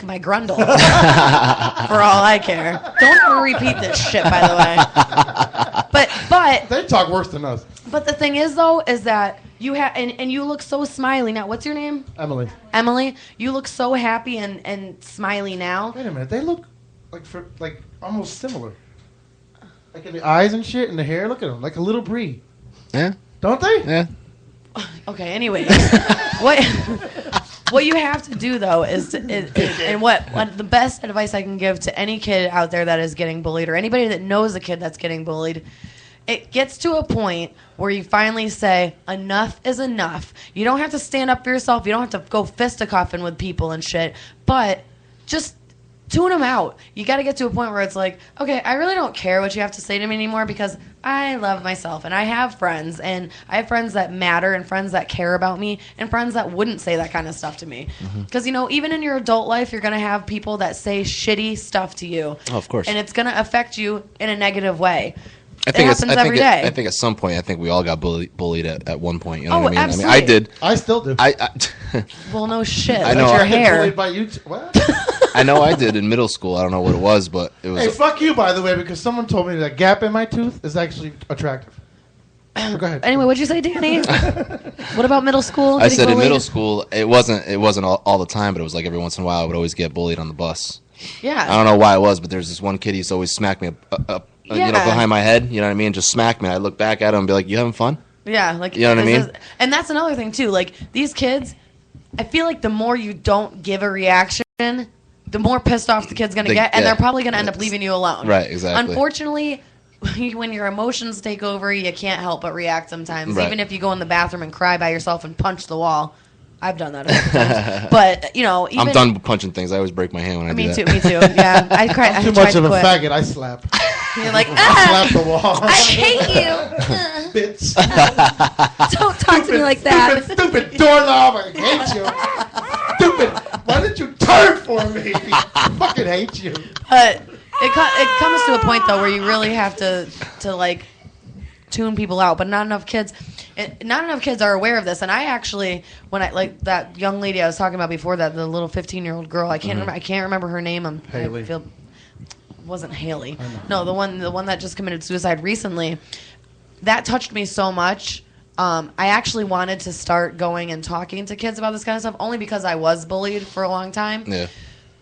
lick my grundle. For all I care. Don't ever repeat this shit, by the way. But they talk worse than us. But the thing is, though, is that you have and you look so smiley now. What's your name? Emily. Emily, you look so happy and smiley now. Wait a minute, they look like almost similar. Like in the eyes and shit and the hair. Look at them, like a little Brie. Yeah. Don't they? Yeah. Okay. Anyway, what you have to do though is and what the best advice I can give to any kid out there that is getting bullied or anybody that knows a kid that's getting bullied. It gets to a point where you finally say, enough is enough. You don't have to stand up for yourself. You don't have to go fisticuffing with people and shit. But just tune them out. You got to get to a point where it's like, okay, I really don't care what you have to say to me anymore because I love myself. And I have friends. And I have friends that matter and friends that care about me and friends that wouldn't say that kind of stuff to me. Because, even in your adult life, you're going to have people that say shitty stuff to you. Oh, of course. And it's going to affect you in a negative way. It happens every day. I think at some point, we all got bullied at one point. You know what I mean? Absolutely. I mean, I did. I still do. Well, no shit. I know. With your I get hair. bullied by you what? I know I did in middle school. I don't know what it was, but it was. Hey, fuck you, by the way, because someone told me that gap in my tooth is actually attractive. Go ahead. Anyway, what'd you say, Danny? What about middle school? I said bullied? in middle school, it wasn't all the time, but it was like every once in a while I would always get bullied on the bus. Yeah. I don't know why it was, but there's this one kid he used to always smack me up behind my head. You know what I mean? Just smack me. I look back at him and be like, "You having fun?" Yeah, like you know what I mean. And that's another thing too. Like these kids, I feel like the more you don't give a reaction, the more pissed off the kid's gonna get, and they're probably gonna end up leaving you alone. Right. Exactly. Unfortunately, when your emotions take over, you can't help but react sometimes. Right. Even if you go in the bathroom and cry by yourself and punch the wall. I've done that a couple times. But, even... I'm done punching things. I always break my hand when I do that. Me too. Yeah. I cried. I'm too much of a faggot. I slap. You're like, I slap the wall. I hate you. Bitch. Don't talk to me like that. Stupid doorknob. I hate you. Stupid. Why did you turn for me? I fucking hate you. But it comes to a point, though, where you really have to like, tune people out. But not enough kids... Not enough kids are aware of this, and I actually, when I like that young lady I was talking about before, that the little 15-year-old girl, I can't remember her name. Haley. Wasn't Haley. No, the one that just committed suicide recently. That touched me so much. I actually wanted to start going and talking to kids about this kind of stuff, only because I was bullied for a long time. Yeah.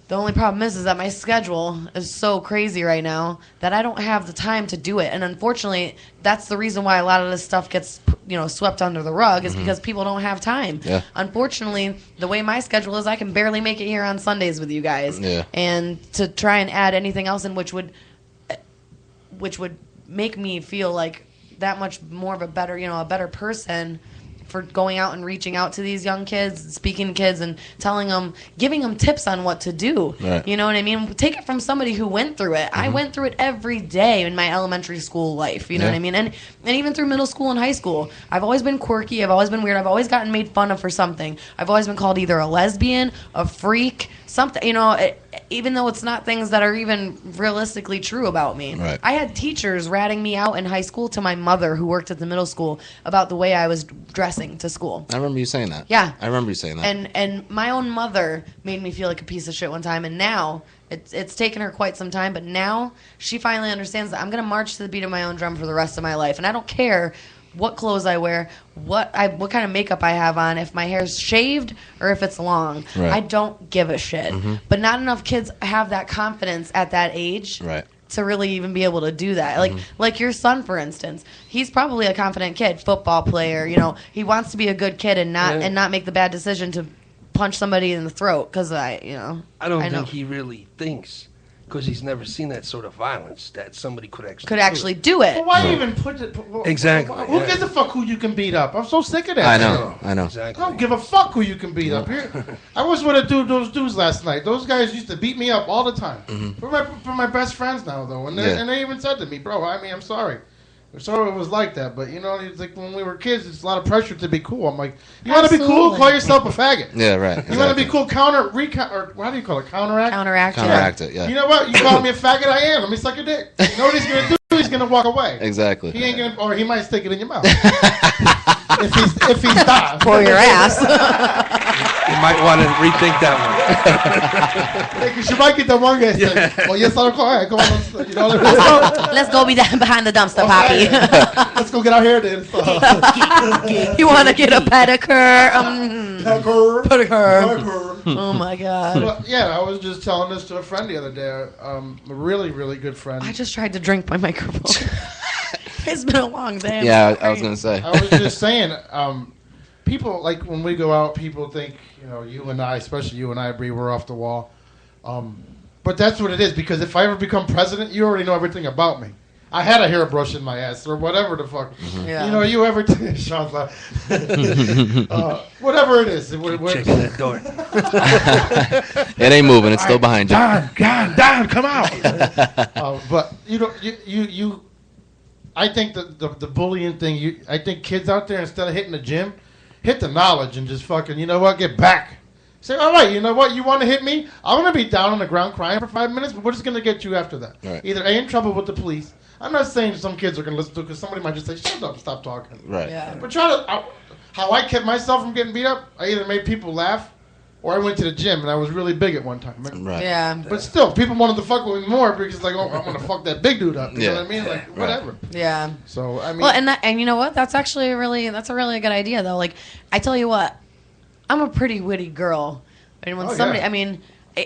The only problem is that my schedule is so crazy right now that I don't have the time to do it. And unfortunately, that's the reason why a lot of this stuff gets, swept under the rug is because people don't have time. Yeah. Unfortunately, the way my schedule is, I can barely make it here on Sundays with you guys. Yeah. And to try and add anything else in which would make me feel like that much more of a better person for going out and reaching out to these young kids, speaking to kids and giving them tips on what to do. Right. You know what I mean? Take it from somebody who went through it. I went through it every day in my elementary school life. You know what I mean? And even through middle school and high school. I've always been quirky. I've always been weird. I've always gotten made fun of for something. I've always been called either a lesbian, a freak, something, even though it's not things that are even realistically true about me. Right. I had teachers ratting me out in high school to my mother, who worked at the middle school, about the way I was dressing to school. I remember you saying that. Yeah. I remember you saying that. And my own mother made me feel like a piece of shit one time, and now it's taken her quite some time, but now she finally understands that I'm going to march to the beat of my own drum for the rest of my life, and I don't care what clothes I wear, what kind of makeup I have on, if my hair's shaved or if it's long. Right. I don't give a shit. But not enough kids have that confidence at that age. Right. To really even be able to do that. Like your son, for instance. He's probably a confident kid, football player, he wants to be a good kid and not make the bad decision to punch somebody in the throat because I don't think he really thinks, because he's never seen that sort of violence, that somebody could actually do it. Well, why even put it? Exactly. Who gives a fuck who you can beat up? I'm so sick of that. I know. Exactly. I don't give a fuck who you can beat up. I was with those dudes last night. Those guys used to beat me up all the time. For my best friends now, though. And they even said to me, bro, I'm sorry. I'm sorry it was like that. But, it's like when we were kids, it's a lot of pressure to be cool. I'm like, you want to be cool? Call yourself a faggot. Yeah, right. You want to be cool? Counteract? Or how do you call it? Counteract? Counteract it, yeah. You know what? You call me a faggot, I am. Let me suck your dick. You know what he's going to do? He's going to walk away. Exactly. He ain't going to, or he might stick it in your mouth. if he's died. For your ass. You might want to rethink that one. Because you might get the one guy saying, "Oh yes, I'll go ahead. Come on, you know what I mean? Let's go be behind the dumpster, Poppy. Let's go get our hair done. You want to get a pedicure? Pedicure. Oh my God. Well, yeah, I was just telling this to a friend the other day. A really, really good friend. I just tried to drink my microphone. It's been a long day. Yeah, I was gonna say. I was just saying, people, like, when we go out, people think, you and I, especially you and I, Bree, we're off the wall. But that's what it is, because if I ever become president, you already know everything about me. I had a hairbrush in my ass, or whatever the fuck. Yeah. You ever... Sean's like... whatever it is. Checking that door. It ain't moving. It's still behind you. Don, come out. But, you I think the bullying thing, I think kids out there, instead of hitting the gym, hit the knowledge and just fucking, get back. Say, all right, you know what? You want to hit me? I'm going to be down on the ground crying for 5 minutes, but we're just going to get you after that. Right. Either A, in trouble with the police. I'm not saying some kids are going to listen to it, because somebody might just say, shut up, stop talking. Right. Yeah. But how I kept myself from getting beat up, I either made people laugh, or I went to the gym, and I was really big at one time. Right. Yeah. But still, people wanted to fuck with me more, because like, oh, I want to fuck that big dude up. You know what I mean? Like, whatever. Yeah. So, I mean... Well, and you know what? That's actually a really good idea, though. Like, I tell you what, I'm a pretty witty girl. And when somebody, yeah. I mean,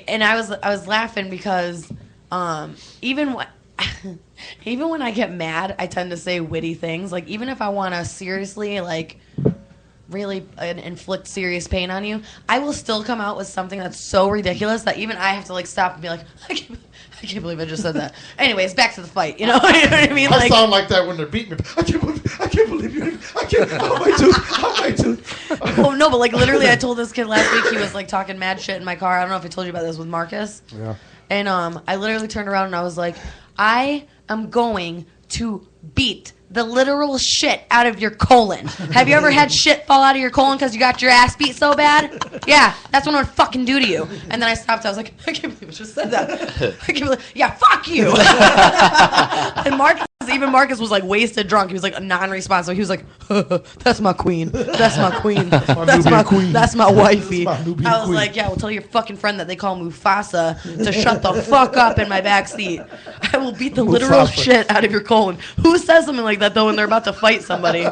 and I was laughing because even when I get mad, I tend to say witty things. Like, even if I want to seriously, like, really inflict serious pain on you, I will still come out with something that's so ridiculous that even I have to, like, stop and be like, I can't believe I just said that. Anyways, back to the fight. You know what I mean? I sound like that when they're beating me. I can't believe you. How my tooth. Oh, no, but, like, literally, I told this kid last week, he was, like, talking mad shit in my car. I don't know if I told you about this with Marcus. Yeah. And I literally turned around and I was like, I am going to beat the literal shit out of your colon. Have you ever had shit fall out of your colon because you got your ass beat so bad? Yeah, that's what I'm going to fucking do to you. And then I stopped. I was like, I can't believe I just said that. I can't believe, yeah, fuck you. And Marcus was like wasted drunk. He was like non-responsive. He was like, that's my queen. That's my queen. That's my wifey. I was like, yeah, well, tell your fucking friend that they call Mufasa to shut the fuck up in my backseat. I will beat the literal shit out of your colon. Who says something like that, though, when they're about to fight somebody?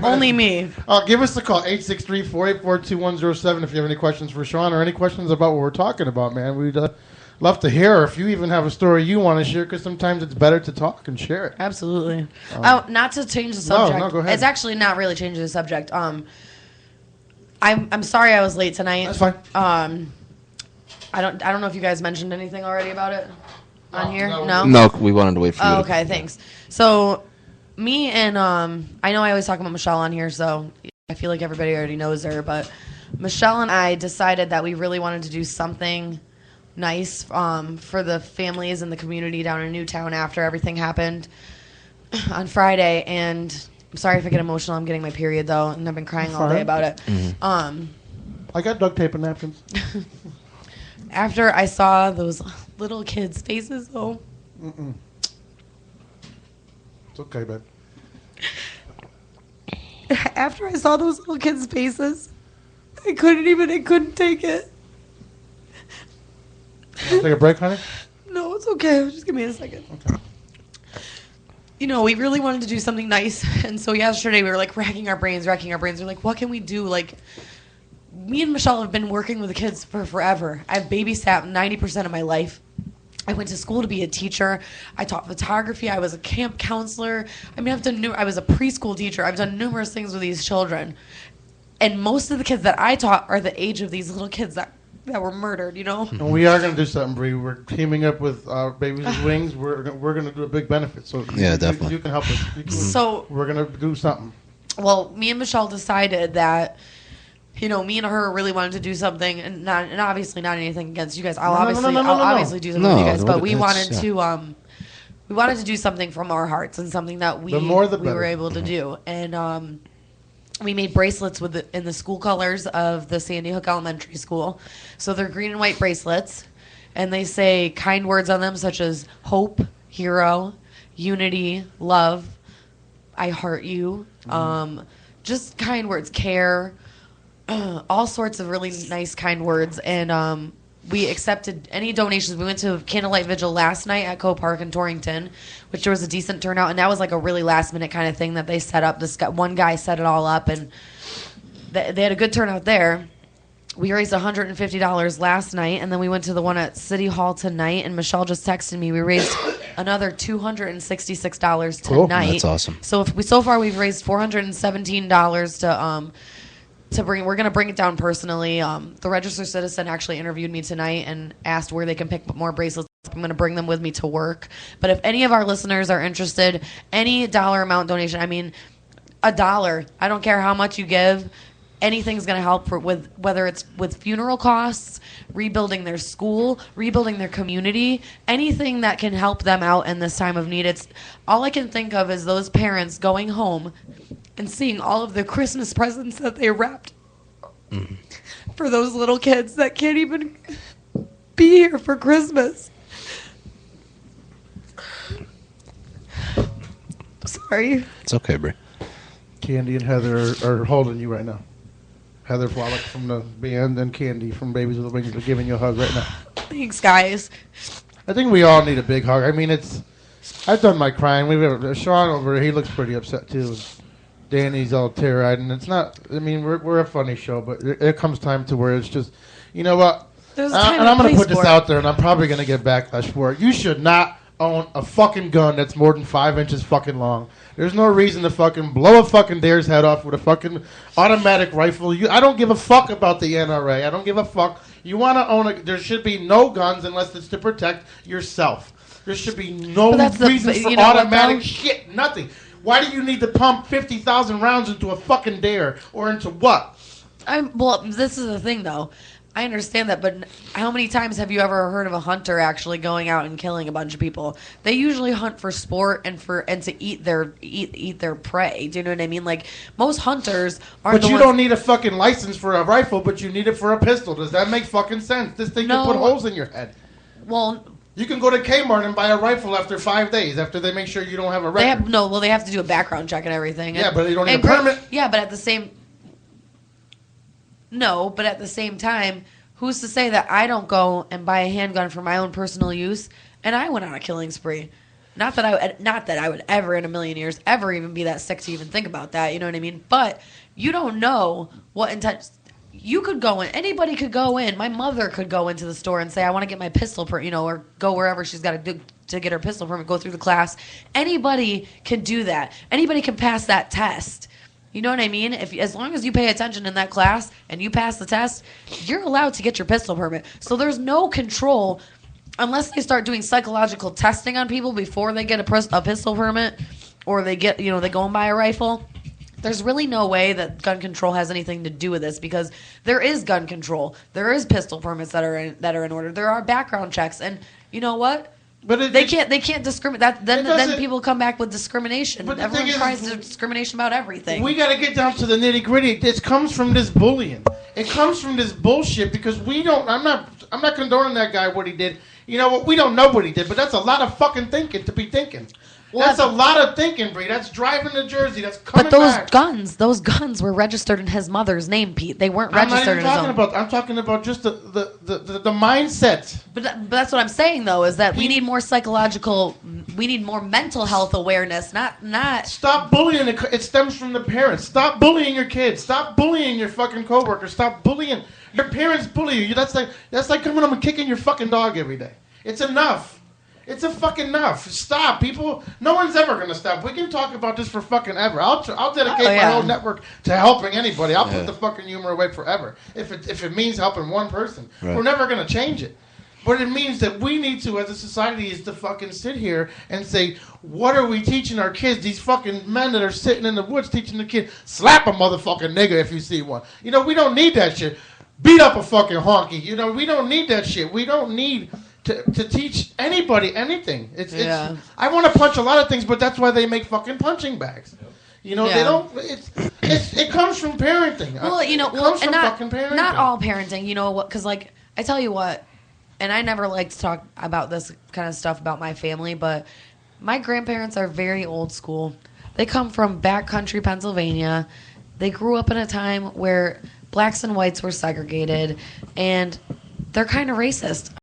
Only me. Give us a call, 863-484-2107, if you have any questions for Sean or any questions about what we're talking about, man. We'd love to hear, or if you even have a story you want to share, because sometimes it's better to talk and share it. Absolutely. Not to change the subject. No, go ahead. It's actually not really changing the subject. I'm sorry I was late tonight. That's fine. I don't know if you guys mentioned anything already about it on here. No. No, we wanted to wait for you. Oh, okay, thanks. So, me and I know I always talk about Michelle on here, so I feel like everybody already knows her, but Michelle and I decided that we really wanted to do something nice for the families and the community down in Newtown after everything happened on Friday. And I'm sorry if I get emotional. I'm getting my period, though, and I've been crying all day about it. Mm-hmm. I got duct tape and napkins. After I saw those little kids' faces, though. It's okay, babe. After I saw those little kids' faces, I couldn't take it. Take a break, honey? No, it's okay. Just give me a second. Okay. We really wanted to do something nice. And so yesterday we were like racking our brains. We're like, what can we do? Like, me and Michelle have been working with the kids for forever. I've babysat 90% of my life. I went to school to be a teacher. I taught photography. I was a camp counselor. I mean, I was a preschool teacher. I've done numerous things with these children. And most of the kids that I taught are the age of these little kids that were murdered, And we are going to do something, Bree. We're teaming up with Babies with Wings. We're going to do a big benefit. So definitely. You can help us. We're going to do something. Well, me and Michelle decided that, me and her really wanted to do something, and obviously not anything against you guys. I'll obviously do something with you guys, but we wanted to do something from our hearts and something that we were able to do. And we made bracelets in the school colors of the Sandy Hook Elementary School. So they're green and white bracelets, and they say kind words on them such as hope, hero, unity, love, I heart you, just kind words, care, all sorts of really nice, kind words, and we accepted any donations. We went to Candlelight Vigil last night at Co Park in Torrington, which there was a decent turnout, and that was like a really last minute kind of thing that they set up. One guy set it all up, and they had a good turnout there. We raised $150 last night, and then we went to the one at City Hall tonight, and Michelle just texted me. We raised another $266 tonight. That's awesome. So so far we've raised $417 to bring. We're going to bring it down personally. The Registered Citizen actually interviewed me tonight and asked where they can pick more bracelets. I'm going to bring them with me to work. But if any of our listeners are interested, any dollar amount donation, I mean, $1, I don't care how much you give. Anything's going to help with whether it's with funeral costs, rebuilding their school, rebuilding their community, anything that can help them out in this time of need. It's all I can think of is those parents going home and seeing all of the Christmas presents that they wrapped for those little kids that can't even be here for Christmas. Sorry. It's okay, Brie. Candy and Heather are holding you right now. Heather Flolick from the band and Candy from Babies with Wings are giving you a hug right now. Thanks, guys. I think we all need a big hug. I mean, I've done my crying. Sean over here, he looks pretty upset too. Danny's all tear-eyed, and it's not. I mean, we're a funny show, but it comes time to where it's just, you know what? There's a time and I'm going to put place this for it. out there, and I'm probably going to get backlash for it. You should not own a fucking gun that's more than 5 inches fucking long. There's no reason to fucking blow a fucking deer's head off with a fucking automatic rifle. I don't give a fuck about the NRA. I don't give a fuck. You want to own there should be no guns unless it's to protect yourself. There should be no reason for automatic shit. Nothing. Why do you need to pump 50,000 rounds into a fucking deer or into what? Well, this is the thing, though. I understand that, but how many times have you ever heard of a hunter actually going out and killing a bunch of people? They usually hunt for sport and to eat their prey. Do you know what I mean? Like most hunters aren't. But you don't need a fucking license for a rifle, but you need it for a pistol. Does that make fucking sense? This thing can put holes in your head. Well, you can go to Kmart and buy a rifle after 5 days after they make sure you don't have a record. They have to do a background check and everything. Yeah, but they don't need a permit. Yeah, but at the same. No, but at the same time, who's to say that I don't go and buy a handgun for my own personal use and I went on a killing spree? Not that I would ever in a million years ever even be that sick to even think about that. You know what I mean? But you don't know what intent. You could go in. Anybody could go in. My mother could go into the store and say, "I want to get my pistol permit," or go wherever she's got to do to get her pistol permit. Go through the class. Anybody can do that. Anybody can pass that test. You know what I mean? As long as you pay attention in that class and you pass the test, you're allowed to get your pistol permit. So there's no control unless they start doing psychological testing on people before they get a pistol permit or they go and buy a rifle. There's really no way that gun control has anything to do with this because there is gun control. There is pistol permits that are in order. There are background checks, and you know what? But they can't discriminate. Then people come back with discrimination. But everyone tries discrimination about everything. We got to get down to the nitty gritty. This comes from this bullying. It comes from this bullshit because we don't. I'm not condoning that guy what he did. You know what? We don't know what he did, but that's a lot of fucking thinking to be thinking. Well, that's a lot of thinking, Bree. That's driving to Jersey. That's coming back. But those guns were registered in his mother's name, Pete. They weren't registered in his own. I'm talking about just the mindset. But that's what I'm saying, though, is that we need more we need more mental health awareness, not. Stop bullying. It stems from the parents. Stop bullying your kids. Stop bullying your fucking coworkers. Stop bullying. Your parents bully you. That's like coming home and kicking your fucking dog every day. It's enough. It's a fucking enough. Stop, people. No one's ever going to stop. We can talk about this for fucking ever. I'll dedicate my whole network to helping anybody. I'll put the fucking humor away forever. If it means helping one person. Right. We're never going to change it. But it means that we need to, as a society, is to fucking sit here and say, what are we teaching our kids? These fucking men that are sitting in the woods teaching the kids, slap a motherfucking nigga if you see one. You know, we don't need that shit. Beat up a fucking honky. You know, we don't need that shit. We don't need to teach anybody anything. It's I want to punch a lot of things, but that's why they make fucking punching bags. You know, they don't. It comes from parenting. Well, you know, fucking parenting. Not all parenting. You know what? Because like I tell you what, and I never like to talk about this kind of stuff about my family, but my grandparents are very old school. They come from backcountry Pennsylvania. They grew up in a time where blacks and whites were segregated, and they're kind of racist.